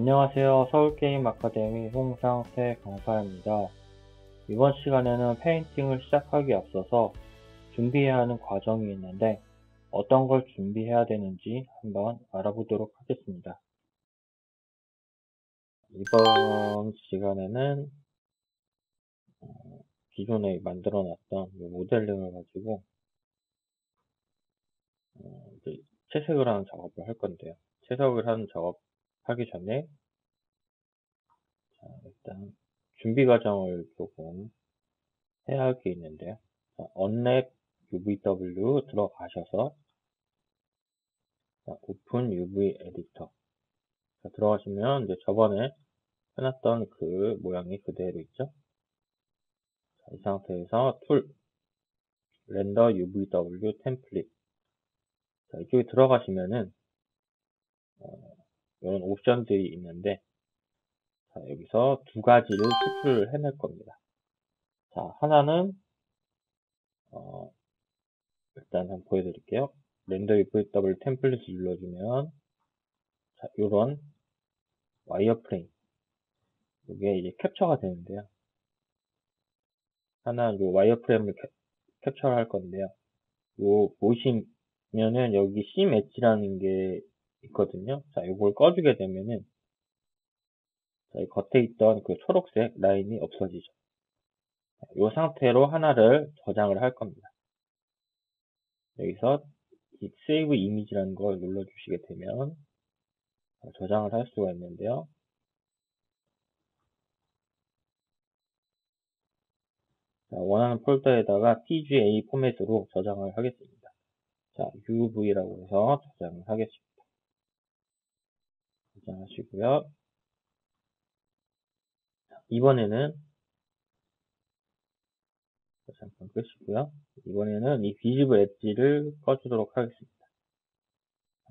안녕하세요. 서울게임 아카데미 홍상태 강사입니다. 이번 시간에는 페인팅을 시작하기에 앞서서 준비해야 하는 과정이 있는데 어떤 걸 준비해야 되는지 한번 알아보도록 하겠습니다. 이번 시간에는 기존에 만들어 놨던 모델링을 가지고 이제 채색을 하는 작업을 할 건데요. 채색을 하는 작업 하기 전에 일단 준비 과정을 조금 해야 할 게 있는데요. 언랩 UVW 들어가셔서 오픈 UV 에디터 들어가시면 이제 저번에 해놨던 그 모양이 그대로 있죠. 이 상태에서 툴 렌더 UVW 템플릿 이쪽에 들어가시면은 이런 옵션들이 있는데 여기서 두 가지를 추출을 해낼 겁니다. 하나는 일단 한번 보여드릴게요. 렌더 UVW 템플릿을 눌러주면 이런 와이어프레임 이게 이제 캡처가 되는데요. 하나 요 와이어프레임을 캡처를 할 건데요. 요 보시면은 여기 C 엣지라는 게 있거든요. 요걸 꺼주게 되면은 이 겉에 있던 그 초록색 라인이 없어지죠. 요 상태로 하나를 저장을 할 겁니다. 여기서 이 세이브 이미지라는 걸 눌러주시게 되면 저장을 할 수가 있는데요. 원하는 폴더에다가 TGA 포맷으로 저장을 하겠습니다. UV라고 해서 저장을 하겠습니다. 저장하시고요. 이번에는 잠깐 끄시고요. 이번에는 이 비지블 엣지를 꺼주도록 하겠습니다.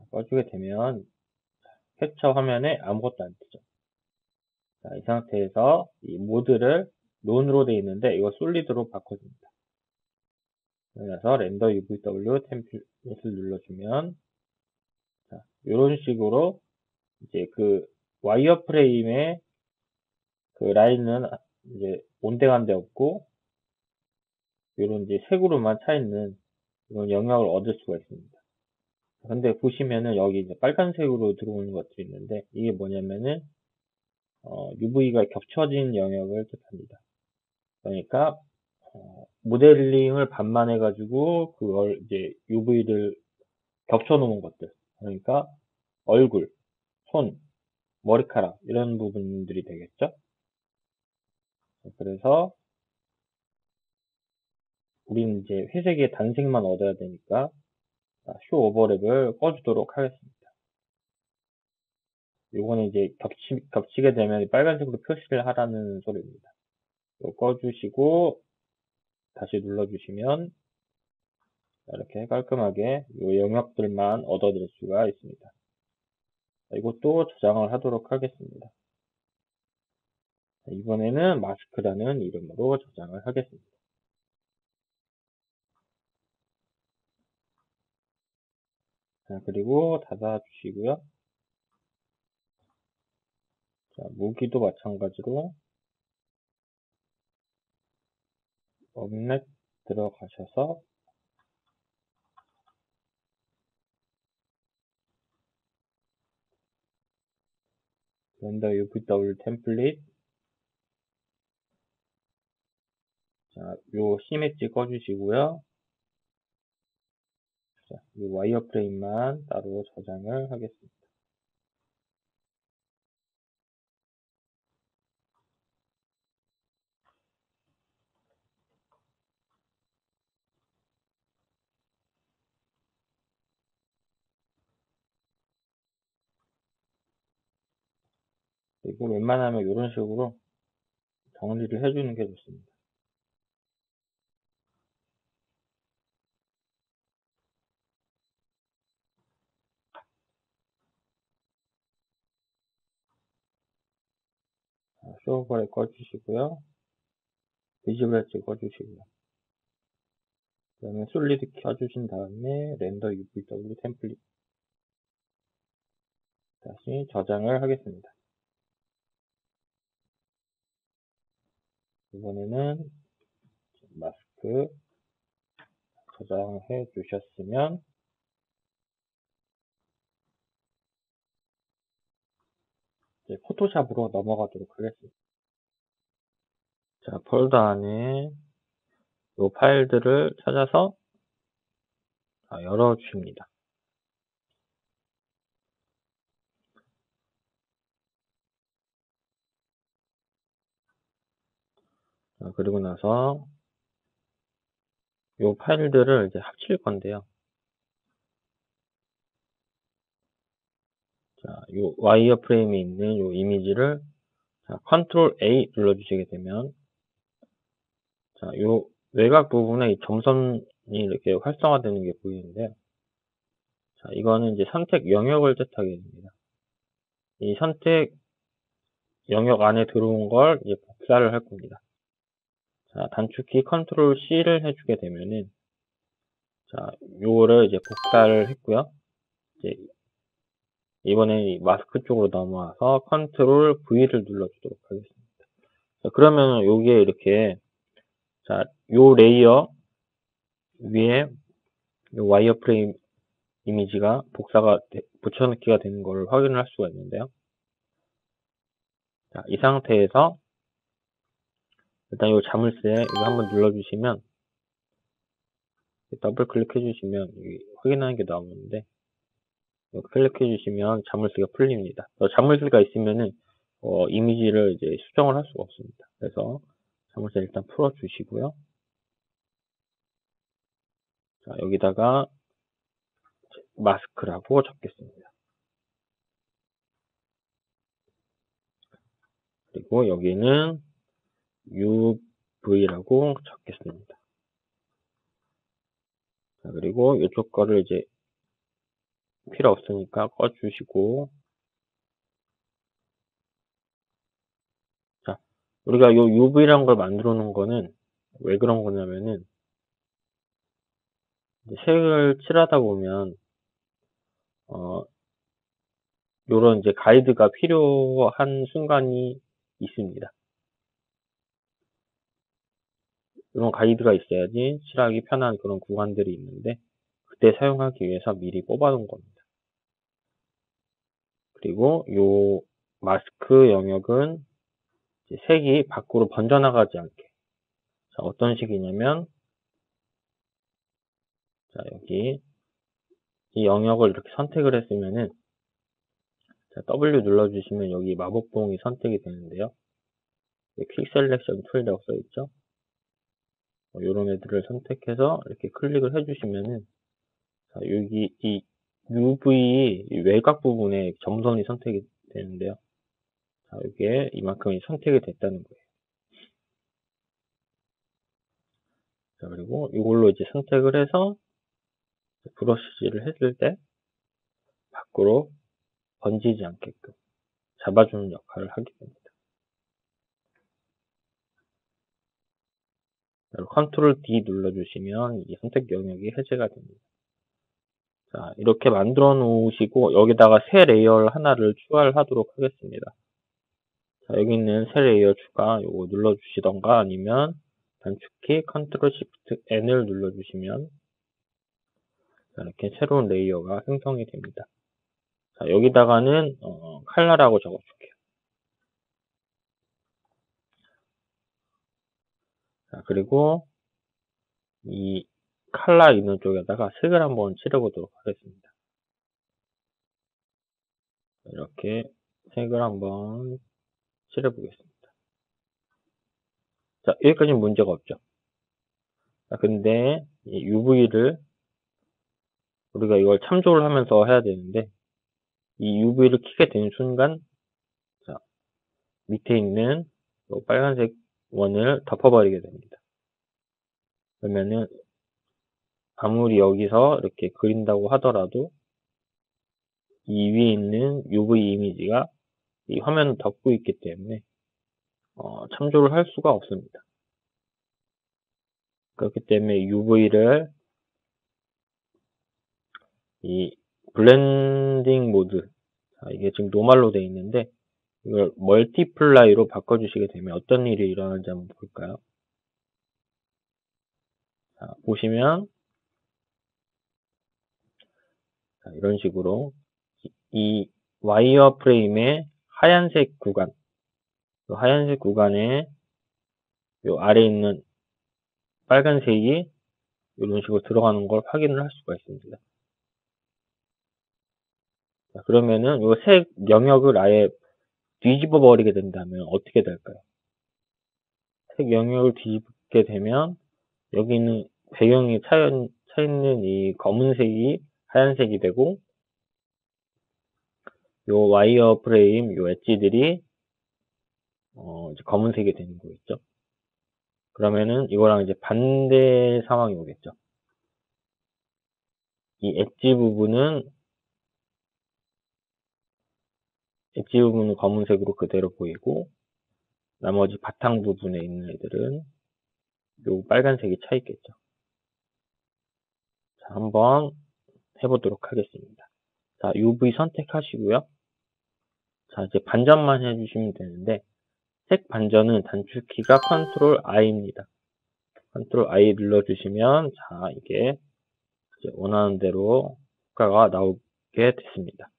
꺼주게 되면 캡처 화면에 아무것도 안 뜨죠. 이 상태에서 이 모드를 론으로 되어 있는데 이거 솔리드로 바꿔줍니다. 그래서 렌더 UVW 템플릿을 눌러주면 이런 식으로 이제 그 와이어 프레임의 그 라인은 이제 온데간데 없고 이런 이제 색으로만 차 있는 이런 영역을 얻을 수가 있습니다. 근데 보시면은 여기 이제 빨간색으로 들어오는 것들이 있는데 이게 뭐냐면은 UV가 겹쳐진 영역을 뜻합니다. 그러니까 모델링을 반만 해가지고 그걸 이제 UV를 겹쳐 놓은 것들. 그러니까 얼굴, 손, 머리카락 이런 부분들이 되겠죠. 그래서 우리는 이제 회색의 단색만 얻어야 되니까 쇼 오버랩을 꺼주도록 하겠습니다. 요거는 이제 겹치게 되면 빨간색으로 표시를 하라는 소리입니다. 이거 꺼주시고 다시 눌러주시면 이렇게 깔끔하게 이 영역들만 얻어낼 수가 있습니다. 이것도 저장을 하도록 하겠습니다. 이번에는 마스크라는 이름으로 저장을 하겠습니다. 그리고 닫아주시고요. 무기도 마찬가지로 업넷 들어가셔서 렌더 UVW 템플릿 요 시매지 꺼주시고요. 이 와이어 프레임만 따로 저장을 하겠습니다. 그리고 웬만하면 이런 식으로 정리를 해주는 게 좋습니다. 쇼버에 꺼주시고요. 비지블 엣지 꺼주시고요. 그 다음에 솔리드 켜주신 다음에 렌더 UVW 템플릿 다시 저장을 하겠습니다. 이번에는 마스크 저장해 주셨으면 이제 포토샵으로 넘어가도록 하겠습니다. 자, 폴더 안에 이 파일들을 찾아서 열어주십니다. 자, 그리고 나서 이 파일들을 이제 합칠 건데요. 자, 이 와이어 프레임에 있는 이 이미지를 컨트롤 A 눌러주시게 되면 자, 이 외곽 부분에 이 점선이 이렇게 활성화되는 게 보이는데요. 자, 이거는 이제 선택 영역을 뜻하게 됩니다. 이 선택 영역 안에 들어온 걸 이제 복사를 할 겁니다. 자, 단축키 컨트롤 C를 해주게 되면은 자, 요거를 이제 복사를 했고요. 이제 이번에 이 마스크 쪽으로 넘어와서 컨트롤 V를 눌러주도록 하겠습니다. 자, 그러면 여기에 이렇게 자, 요 레이어 위에 요 와이어 프레임 이미지가 복사가 붙여넣기가 되는 걸 확인을 할 수가 있는데요. 자, 이 상태에서 일단 요 자물쇠 이거 한번 눌러주시면 더블 클릭해 주시면 확인하는 게 나오는데 클릭해 주시면 자물쇠가 풀립니다. 자물쇠가 있으면은 이미지를 이제 수정을 할 수가 없습니다. 그래서 자물쇠 일단 풀어 주시고요. 자, 여기다가 마스크라고 적겠습니다. 그리고 여기는 UV라고 적겠습니다. 자, 그리고 이쪽 거를 이제 필요 없으니까 꺼주시고, 자, 우리가 요 UV라는 걸 만들어 놓은 거는 왜 그런 거냐면은 색을 칠하다 보면 요런 이제 가이드가 필요한 순간이 있습니다. 이런 가이드가 있어야지 칠하기 편한 그런 구간들이 있는데 그때 사용하기 위해서 미리 뽑아 놓은 겁니다. 그리고 요 마스크 영역은 이제 색이 밖으로 번져나가지 않게 자, 어떤 식이냐면 자, 여기 이 영역을 이렇게 선택을 했으면은 자, W 눌러주시면 여기 마법봉이 선택이 되는데요. 퀵 셀렉션 툴이라고 써있죠. 이런 애들을 선택해서 이렇게 클릭을 해주시면은 자, 여기 이 UV 외곽 부분에 점선이 선택이 되는데요. 자, 이게 이만큼이 선택이 됐다는 거예요. 자, 그리고 이걸로 이제 선택을 해서 브러쉬질을 했을 때 밖으로 번지지 않게끔 잡아주는 역할을 하게 됩니다. 컨트롤 D 눌러주시면 이 선택 영역이 해제가 됩니다. 자, 이렇게 만들어 놓으시고 여기다가 새 레이어 하나를 추가를 하도록 하겠습니다. 자, 여기 있는 새 레이어 추가 요거 눌러주시던가 아니면 단축키 컨트롤 시프트 N을 눌러주시면 이렇게 새로운 레이어가 생성이 됩니다. 자, 여기다가는 컬러라고 적어줄게요. 자, 그리고 이 컬러 있는 쪽에다가 색을 한번 칠해보도록 하겠습니다. 이렇게 색을 한번 칠해보겠습니다. 자, 여기까지는 문제가 없죠. 자, 근데 이 UV를 우리가 이걸 참조를 하면서 해야 되는데 이 UV를 켜게 되는 순간 자, 밑에 있는 빨간색 원을 덮어버리게 됩니다. 그러면은 아무리 여기서 이렇게 그린다고 하더라도 이 위에 있는 UV 이미지가 이 화면을 덮고 있기 때문에 참조를 할 수가 없습니다. 그렇기 때문에 UV를 이 블렌딩 모드 자, 이게 지금 노멀로 되어 있는데 이걸 멀티플라이로 바꿔주시게 되면 어떤 일이 일어나는지 한번 볼까요? 자, 보시면 자, 이런 식으로 이 와이어 프레임의 하얀색 구간, 이 하얀색 구간에 요 아래에 있는 빨간색이 이런 식으로 들어가는 걸 확인을 할 수가 있습니다. 자, 그러면은 요 색 영역을 아예 뒤집어 버리게 된다면 어떻게 될까요? 색 영역을 뒤집게 되면 여기 있는 배경이 차 있는 이 검은색이 하얀색이 되고 요 와이어 프레임 요 엣지들이 이제 검은색이 되는 거겠죠. 그러면은 이거랑 이제 반대 상황이 오겠죠. 이 엣지 부분은 검은색으로 그대로 보이고 나머지 바탕 부분에 있는 애들은 요 빨간색이 차 있겠죠. 자, 한번 해보도록 하겠습니다. 자, UV 선택하시고요. 자, 이제 반전만 해주시면 되는데 색 반전은 단축키가 컨트롤 I입니다. 컨트롤 I 눌러주시면 자, 이게 이제 원하는 대로 효과가 나오게 됐습니다.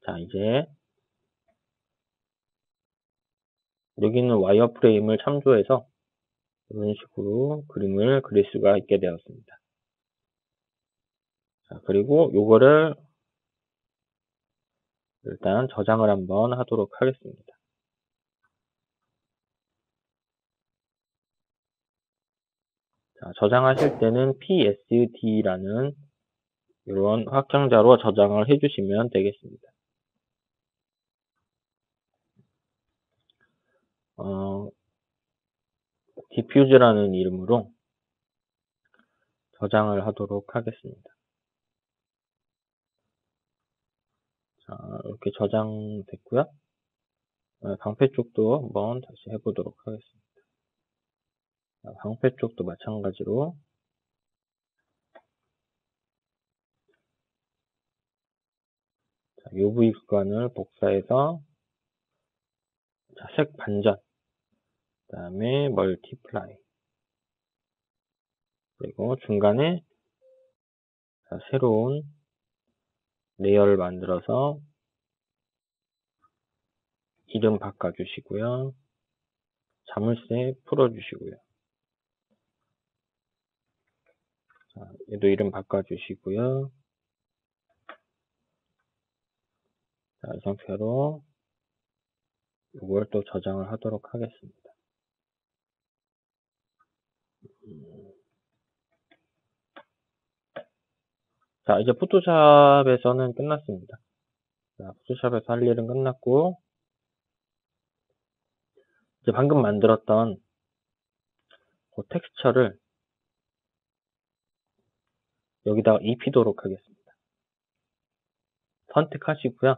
자, 이제 여기 있는 와이어 프레임을 참조해서 이런 식으로 그림을 그릴 수가 있게 되었습니다. 자, 그리고 요거를 일단 저장을 한번 하도록 하겠습니다. 자, 저장하실 때는 PSD라는 이런 확장자로 저장을 해주시면 되겠습니다. 디퓨즈라는 이름으로 저장을 하도록 하겠습니다. 자, 이렇게 저장됐고요. 방패 쪽도 한번 다시 해보도록 하겠습니다. 자, 방패 쪽도 마찬가지로 자, UV 구간을 복사해서 자, 색 반전, 그 다음에 멀티플라이, 그리고 중간에 자, 새로운 레이어를 만들어서 이름 바꿔주시고요. 자물쇠 풀어주시고요. 자, 얘도 이름 바꿔주시고요. 자, 이 상태로 이걸 또 저장을 하도록 하겠습니다. 자, 이제 포토샵에서는 끝났습니다. 자, 포토샵에서 할 일은 끝났고, 이제 방금 만들었던 그 텍스처를 여기다가 입히도록 하겠습니다. 선택하시고요.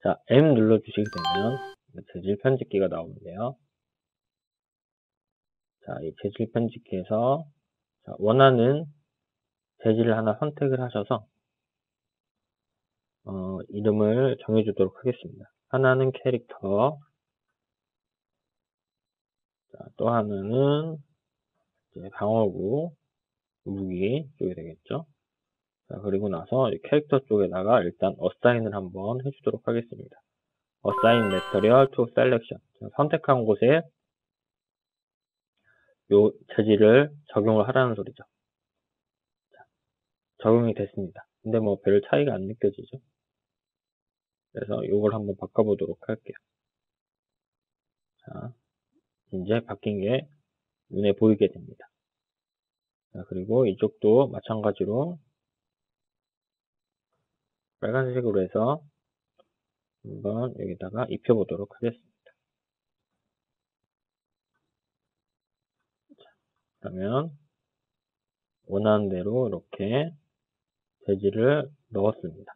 자, M 눌러주시게 되면 재질 편집기가 나오는데요. 자, 이 재질 편집기에서 자, 원하는 재질을 하나 선택을 하셔서 이름을 정해주도록 하겠습니다. 하나는 캐릭터, 자, 또 하나는 이제 방어구, 무기 쪽이 되겠죠. 자, 그리고 나서 이 캐릭터 쪽에다가 일단 어사인을 한번 해주도록 하겠습니다. Assign Material to Selection. 선택한 곳에 요 재질을 적용을 하라는 소리죠. 자, 적용이 됐습니다. 근데 뭐 별 차이가 안 느껴지죠. 그래서 요걸 한번 바꿔보도록 할게요. 자, 이제 바뀐 게 눈에 보이게 됩니다. 자, 그리고 이쪽도 마찬가지로 빨간색으로 해서 한번 여기다가 입혀보도록 하겠습니다. 자, 그러면 원하는 대로 이렇게 재질을 넣었습니다.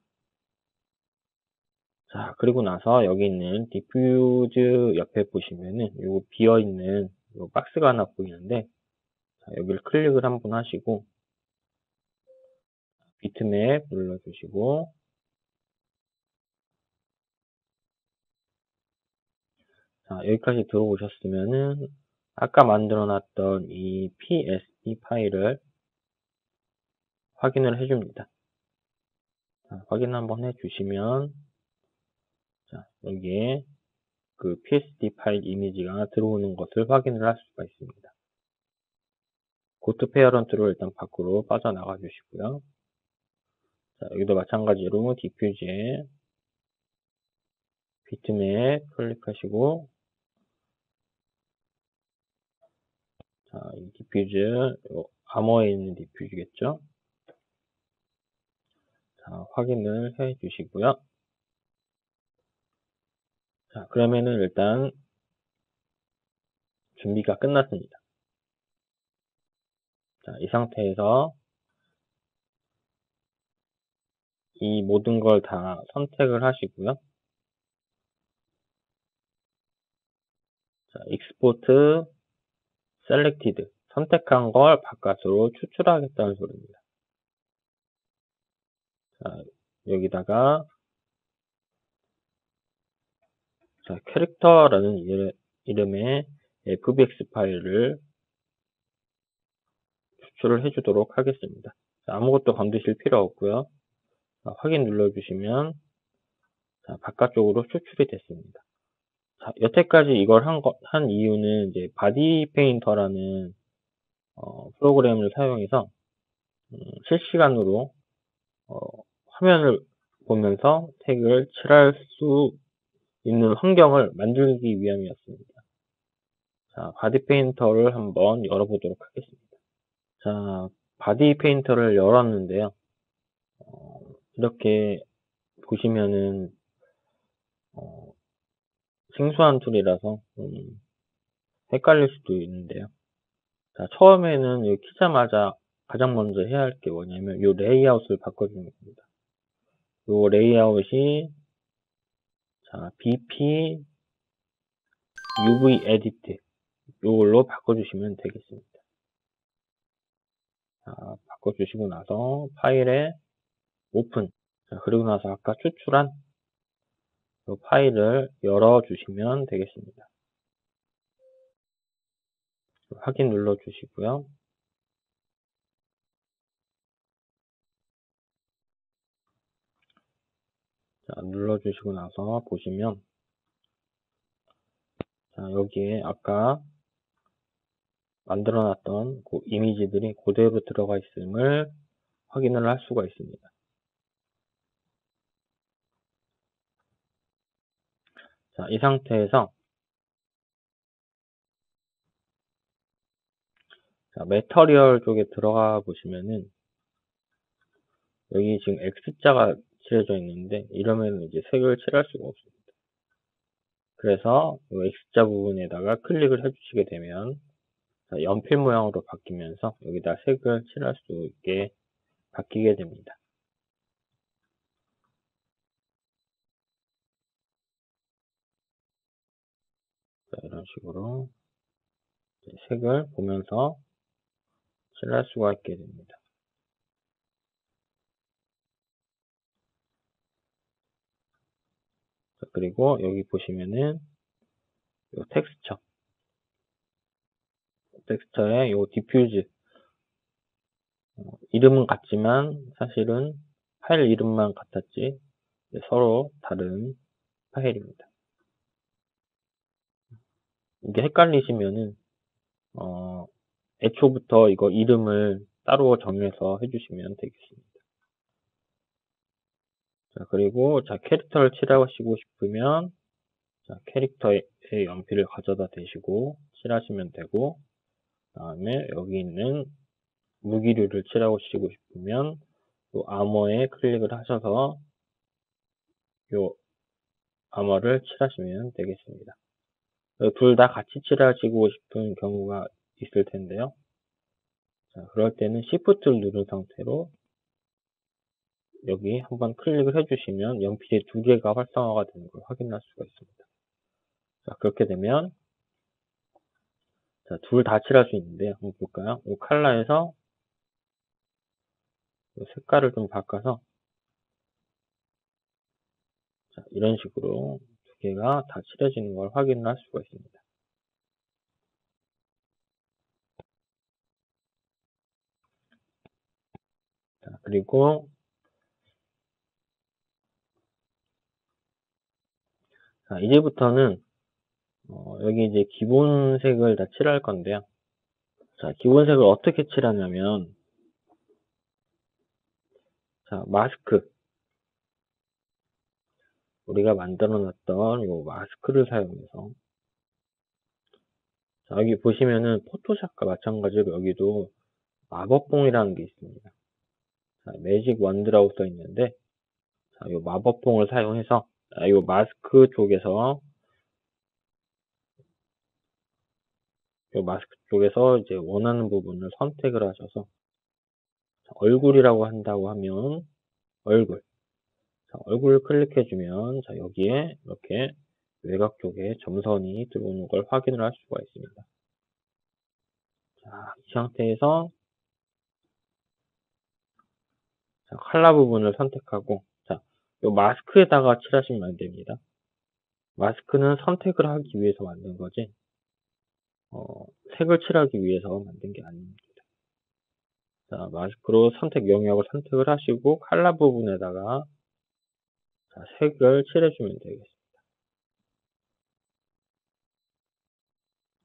자, 그리고 나서 여기 있는 디퓨즈 옆에 보시면은 요 비어있는 요 박스가 하나 보이는데 자, 여기를 클릭을 한번 하시고 비트맵 눌러주시고 자, 여기까지 들어오셨으면은 아까 만들어 놨던 이 PSD 파일을 확인을 해줍니다. 자, 확인 한번 해주시면, 자, 여기에 그 PSD 파일 이미지가 들어오는 것을 확인을 할 수가 있습니다. 고트 페어런트로 일단 밖으로 빠져나가 주시고요. 자, 여기도 마찬가지로 디퓨즈에 비트맵 클릭하시고, 자, 이 디퓨즈, 아머에 있는 디퓨즈겠죠? 자, 확인을 해 주시고요. 자, 그러면은 일단 준비가 끝났습니다. 자, 이 상태에서 이 모든 걸 다 선택을 하시고요. 자, 익스포트 셀렉티드 선택한 걸 바깥으로 추출하겠다는 소리입니다. 자, 여기다가 자, 캐릭터라는 이름의 fbx 파일을 추출을 해주도록 하겠습니다. 자, 아무것도 건드실 필요 없고요. 자, 확인 눌러주시면 자, 바깥쪽으로 추출이 됐습니다. 자, 여태까지 이걸 한 이유는 이제 바디 페인터라는 프로그램을 사용해서 실시간으로 화면을 보면서 색을 칠할 수 있는 환경을 만들기 위함이었습니다. 자, 바디 페인터를 한번 열어보도록 하겠습니다. 자, 바디 페인터를 열었는데요. 이렇게 보시면은 생소한 툴이라서 헷갈릴 수도 있는데요. 자, 처음에는 여기 키자마자 가장 먼저 해야 할 게 뭐냐면 이 레이아웃을 바꿔주는 겁니다. 이 레이아웃이 자, BP UV 에디트 이걸로 바꿔주시면 되겠습니다. 자, 바꿔주시고 나서 파일에 오픈. 자, 그리고 나서 아까 추출한 이 파일을 열어주시면 되겠습니다. 확인 눌러주시고요. 자, 눌러주시고 나서 보시면 자, 여기에 아까 만들어놨던 그 이미지들이 그대로 들어가 있음을 확인을 할 수가 있습니다. 자, 이 상태에서 자, 매터리얼 쪽에 들어가 보시면은 여기 지금 X자가 칠해져 있는데 이러면 이제 색을 칠할 수가 없습니다. 그래서 이 X자 부분에다가 클릭을 해주시게 되면 자, 연필 모양으로 바뀌면서 여기다 색을 칠할 수 있게 바뀌게 됩니다. 자, 이런 식으로 색을 보면서 칠할 수가 있게 됩니다. 자, 그리고 여기 보시면은 요 텍스처에 요 디퓨즈 이름은 같지만 사실은 파일 이름만 같았지 서로 다른 파일입니다. 이게 헷갈리시면은 애초부터 이거 이름을 따로 정해서 해주시면 되겠습니다. 자, 그리고 자, 캐릭터를 칠하시고 싶으면 자, 캐릭터에 연필을 가져다 대시고 칠하시면 되고, 다음에 여기 있는 무기류를 칠하시고 싶으면 요 아머에 클릭을 하셔서 요 아머를 칠하시면 되겠습니다. 둘 다 같이 칠하시고 싶은 경우가 있을 텐데요. 자, 그럴 때는 Shift를 누른 상태로 여기 한번 클릭을 해주시면 연필이 두 개가 활성화가 되는 걸 확인할 수가 있습니다. 자, 그렇게 되면 자, 둘 다 칠할 수 있는데요. 한번 볼까요? 이 컬러에서 색깔을 좀 바꿔서 자, 이런 식으로 두 두 개가 다 칠해지는 걸 확인할 수가 있습니다. 자, 그리고 자, 이제부터는 여기 이제 기본색을 다 칠할 건데요. 자, 기본색을 어떻게 칠하냐면, 자, 마스크. 우리가 만들어 놨던 요 마스크를 사용해서, 자, 여기 보시면은 포토샵과 마찬가지로 여기도 마법봉이라는 게 있습니다. 자, 매직 원드라고 써 있는데, 자, 요 마법봉을 사용해서, 자, 요 마스크 쪽에서, 요 마스크 쪽에서 이제 원하는 부분을 선택을 하셔서, 자, 얼굴이라고 한다고 하면, 얼굴. 자, 얼굴을 클릭해주면, 자, 여기에 이렇게 외곽 쪽에 점선이 들어오는 걸 확인을 할 수가 있습니다. 자, 이 상태에서, 자, 컬러 부분을 선택하고, 자, 요 마스크에다가 칠하시면 안 됩니다. 마스크는 선택을 하기 위해서 만든 거지, 색을 칠하기 위해서 만든 게 아닙니다. 자, 마스크로 선택 영역을 선택을 하시고, 컬러 부분에다가, 자, 색을 칠해주면 되겠습니다.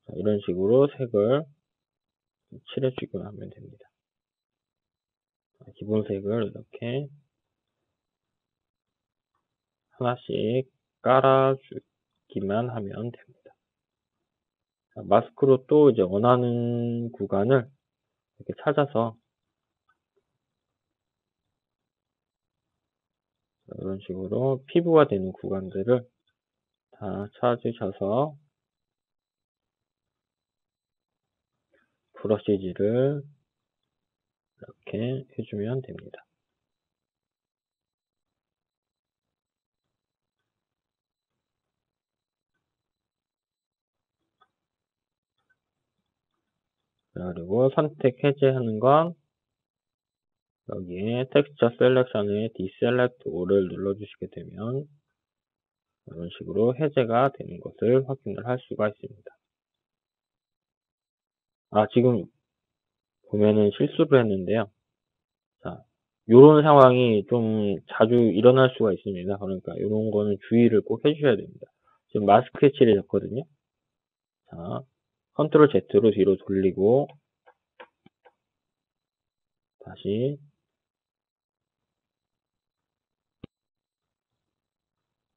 자, 이런 식으로 색을 칠해주기만 하면 됩니다. 자, 기본색을 이렇게 하나씩 깔아주기만 하면 됩니다. 자, 마스크로 또 이제 원하는 구간을 이렇게 찾아서 이런 식으로 피부가 되는 구간들을 다 찾으셔서 브러쉬질을 이렇게 해주면 됩니다. 그리고 선택 해제하는 건 여기에 텍스처 셀렉션에 디셀렉트 올을 눌러주시게 되면 이런 식으로 해제가 되는 것을 확인을 할 수가 있습니다. 아, 지금 보면은 실수를 했는데요. 자, 요런 상황이 좀 자주 일어날 수가 있습니다. 그러니까 요런 거는 주의를 꼭 해주셔야 됩니다. 지금 마스크에 칠해졌거든요. 자, 컨트롤 Z로 뒤로 돌리고 다시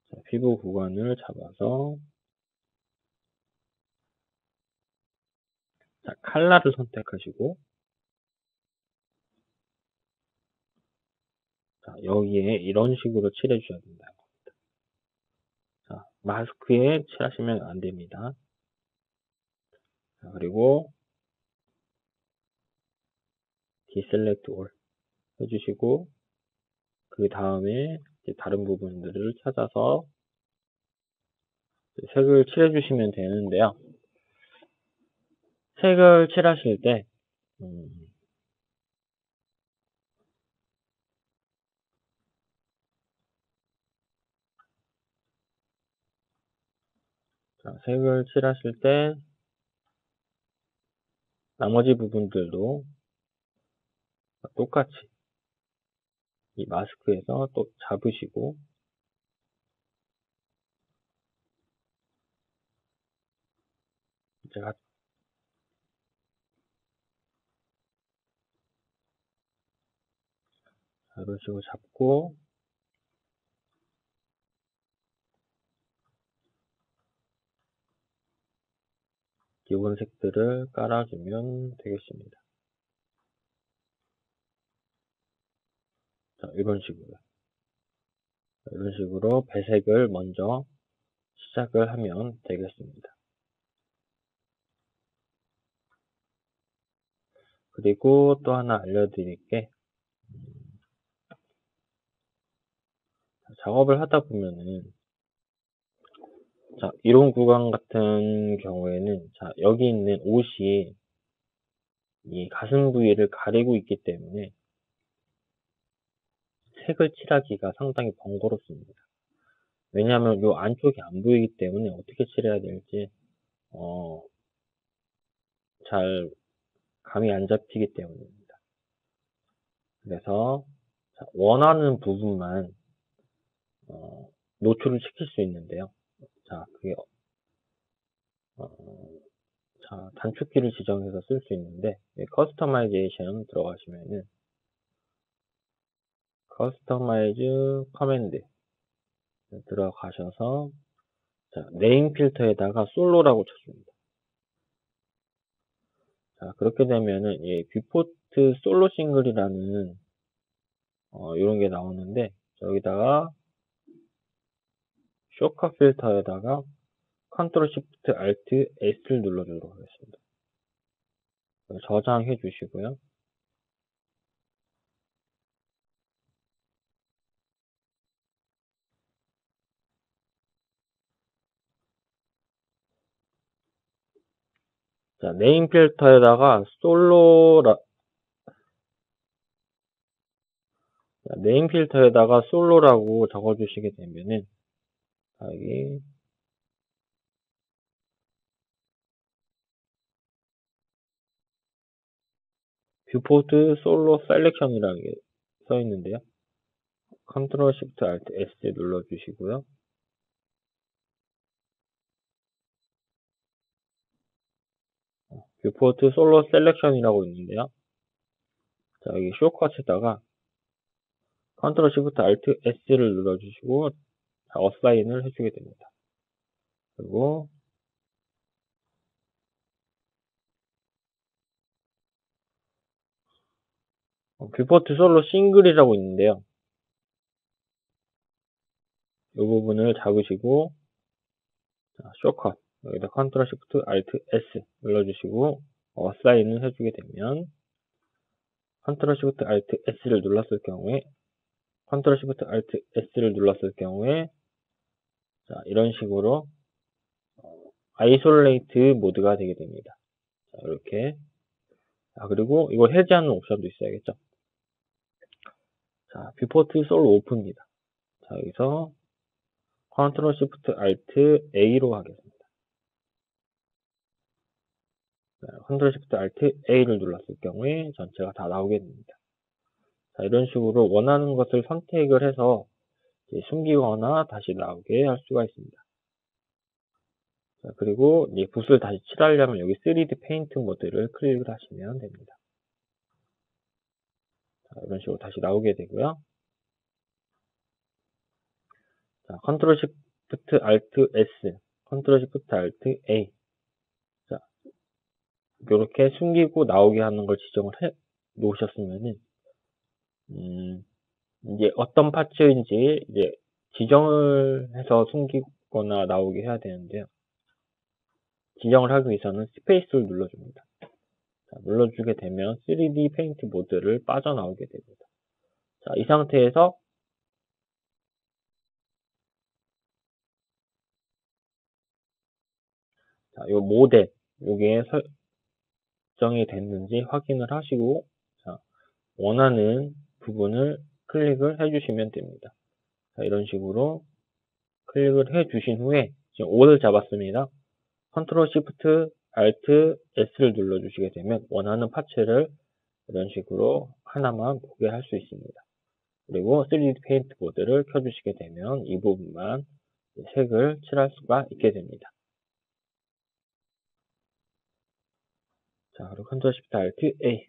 자, 피부 구간을 잡아서 자, 컬러를 선택하시고 자, 여기에 이런 식으로 칠해 주셔야 된다. 자, 마스크에 칠하시면 안 됩니다. 자, 그리고 디셀렉트 올 해주시고 그 다음에 다른 부분들을 찾아서 색을 칠해 주시면 되는데요. 색을 칠하실 때 자, 색을 칠하실 때 나머지 부분들도 똑같이 이 마스크에서 또 잡으시고 제가 이런 식으로 잡고 기본 색들을 깔아주면 되겠습니다. 자, 이런 식으로 배색을 먼저 시작을 하면 되겠습니다. 그리고 또 하나 알려드릴 게 작업을 하다 보면은 자, 이런 구간 같은 경우에는 자, 여기 있는 옷이 이 가슴 부위를 가리고 있기 때문에 색을 칠하기가 상당히 번거롭습니다. 왜냐하면 요 안쪽이 안 보이기 때문에 어떻게 칠해야 될지 잘 감이 안 잡히기 때문입니다. 그래서 원하는 부분만 노출을 시킬 수 있는데요. 자, 그게 자, 단축키를 지정해서 쓸 수 있는데 커스터마이제이션 들어가시면은 커스터마이즈 커맨드 들어가셔서 자, 네임 필터에다가 솔로라고 쳐줍니다. 자, 그렇게 되면은 이 뷰포트 솔로 싱글이라는 이런 게 나오는데 여기다가 쇼커 필터에다가 컨트롤 시프트 알트 S를 눌러주도록 하겠습니다. 저장해 주시고요. 자, 네임 필터에다가 네임 필터에다가 솔로라고 적어주시게 되면은 여기 뷰포트 솔로 셀렉션이라는 게 써 있는데요. 컨트롤 시프트 알트 S 눌러주시고요. 뷰포트 솔로 셀렉션이라고 있는데요. 자, 여기 쇼컷에다가 컨트롤 시프트 알트 S를 눌러주시고 어사인을 해주게 됩니다. 그리고 뷰포트 솔로 싱글이라고 있는데요. 이 부분을 잡으시고 쇼컷 여기다 컨트롤 시프트 알트 S 눌러주시고 어사인을 해주게 되면 컨트롤 시프트 알트 S를 눌렀을 경우에 컨트롤 시프트 알트 S를 눌렀을 경우에 자, 이런 식으로 아이솔레이트 모드가 되게 됩니다. 자, 이렇게 그리고 이거 해제하는 옵션도 있어야겠죠. 자, 뷰포트 솔로 오프입니다. 자, 여기서 컨트롤 시프트 알트 A로 하겠습니다. 컨트롤 시프트 알트 A를 눌렀을 경우에 전체가 다 나오게 됩니다. 자, 이런 식으로 원하는 것을 선택을 해서 숨기거나 다시 나오게 할 수가 있습니다. 자, 그리고 이 붓을 다시 칠하려면 여기 3D 페인트 모드를 클릭을 하시면 됩니다. 자, 이런 식으로 다시 나오게 되고요. 자, 컨트롤 시프트 알트 S, 컨트롤 시프트 알트 A. 자, 이렇게 숨기고 나오게 하는 걸 지정을 해 놓으셨으면은, 이제 어떤 파츠인지 이제 지정을 해서 숨기거나 나오게 해야 되는데요. 지정을 하기 위해서는 스페이스를 눌러줍니다. 자, 눌러주게 되면 3D 페인트 모드를 빠져나오게 됩니다. 자, 이 상태에서 자, 요 모델, 요게 설정이 됐는지 확인을 하시고, 자, 원하는 부분을 클릭을 해주시면 됩니다. 자, 이런 식으로 클릭을 해주신 후에 지금 5를 잡았습니다. 컨트롤 시프트 알트 S를 눌러주시게 되면 원하는 파츠를 이런 식으로 하나만 보게 할 수 있습니다. 그리고 3D 페인트 모드를 켜주시게 되면 이 부분만 색을 칠할 수가 있게 됩니다. 자, 그리고 컨트롤 시프트 알트 A.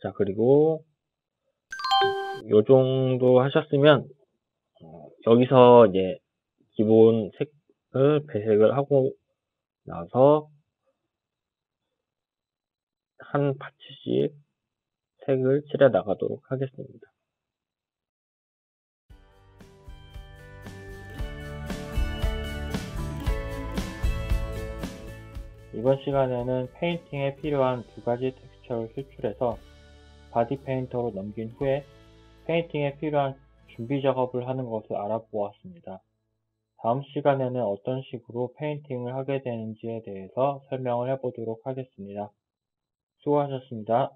자, 그리고 요 정도 하셨으면 여기서 이제 기본 색을 배색을 하고 나서 한 파츠씩 색을 칠해 나가도록 하겠습니다. 이번 시간에는 페인팅에 필요한 두 가지 텍스처를 추출해서 바디 페인터로 넘긴 후에 페인팅에 필요한 준비 작업을 하는 것을 알아보았습니다. 다음 시간에는 어떤 식으로 페인팅을 하게 되는지에 대해서 설명을 해보도록 하겠습니다. 수고하셨습니다.